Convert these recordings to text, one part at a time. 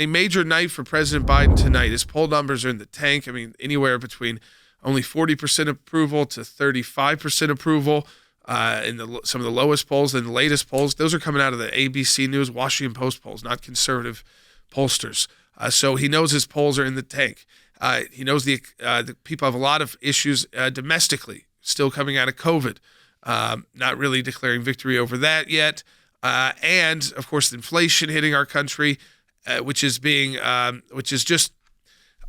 A major night for President Biden tonight. His poll numbers are in the tank. I mean, anywhere between only 40% approval to 35% approval in some of the lowest polls. And the latest polls, those are coming out of the ABC News, Washington Post polls, not conservative pollsters. So he knows his polls are in the tank. He knows the people have a lot of issues domestically, still coming out of COVID. Not really declaring victory over that yet. And, of course, inflation hitting our country. Which is just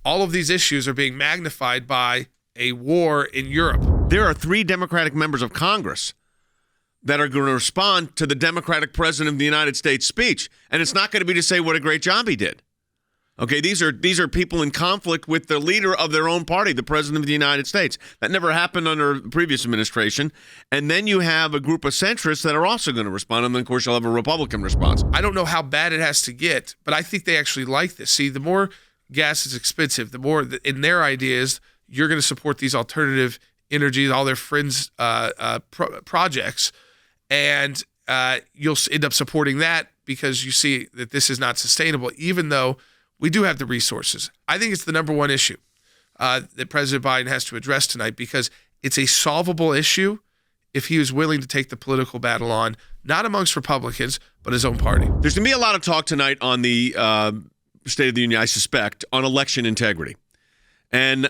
all of these issues are being magnified by a war in Europe. There are 3 Democratic members of Congress that are going to respond to the Democratic president of the United States speech, and it's not going to be to say what a great job he did. Okay, these are people in conflict with the leader of their own party, the president of the United States. That never happened under the previous administration. And then you have a group of centrists that are also going to respond, and then, of course, you'll have a Republican response. I don't know how bad it has to get, but I think they actually like this. See, the more gas is expensive, the more, in their ideas, you're going to support these alternative energies, all their friends' projects, and you'll end up supporting that because you see that this is not sustainable, even though we do have the resources. I think it's the number one issue that President Biden has to address tonight because it's a solvable issue if he was willing to take the political battle on, not amongst Republicans, but his own party. There's going to be a lot of talk tonight on the State of the Union, I suspect, on election integrity. And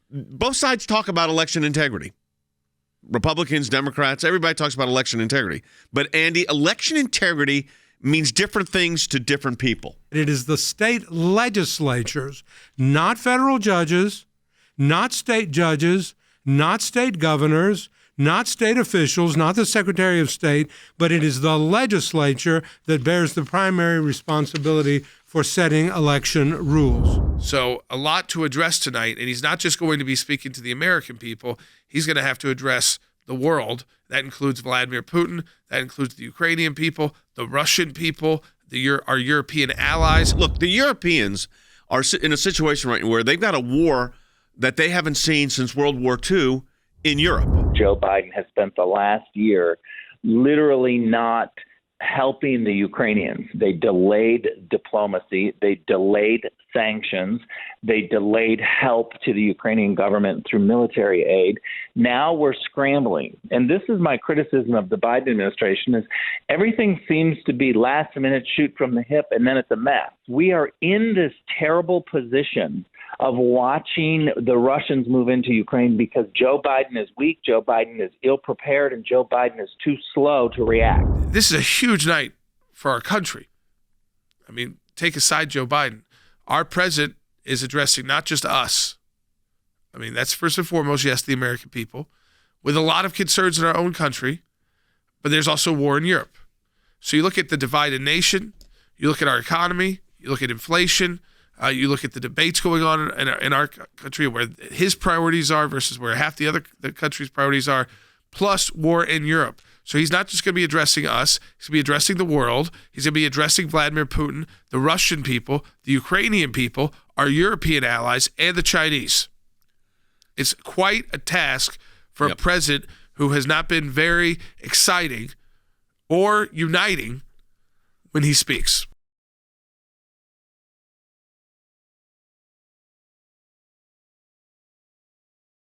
both sides talk about election integrity. Republicans, Democrats, everybody talks about election integrity. But, Andy, election integrity means different things to different people. It is the state legislatures, not federal judges, not state judges, not state governors, not state officials, not the Secretary of State, but it is the legislature that bears the primary responsibility for setting election rules. So a lot to address tonight, and he's not just going to be speaking to the American people, he's going to have to address the world. That includes Vladimir Putin, that includes the Ukrainian people, the Russian people, our European allies. Look, the Europeans are in a situation right now where they've got a war that they haven't seen since World War II in Europe. Joe Biden has spent the last year literally not helping the Ukrainians. They delayed diplomacy. They delayed sanctions. They delayed help to the Ukrainian government through military aid. Now we're scrambling. And this is my criticism of the Biden administration is everything seems to be last minute shoot from the hip and then it's a mess. We are in this terrible position of watching the Russians move into Ukraine because Joe Biden is weak, Joe Biden is ill-prepared, and Joe Biden is too slow to react. This is a huge night for our country. I mean, take aside Joe Biden. Our president is addressing not just us. I mean, that's first and foremost, yes, the American people, with a lot of concerns in our own country, but there's also war in Europe. So you look at the divided nation, you look at our economy, you look at inflation, you look at the debates going on in our country where his priorities are versus where half the country's priorities are, plus war in Europe. So he's not just going to be addressing us. He's going to be addressing the world. He's going to be addressing Vladimir Putin, the Russian people, the Ukrainian people, our European allies, and the Chinese. It's quite a task for a president who has not been very exciting or uniting when he speaks.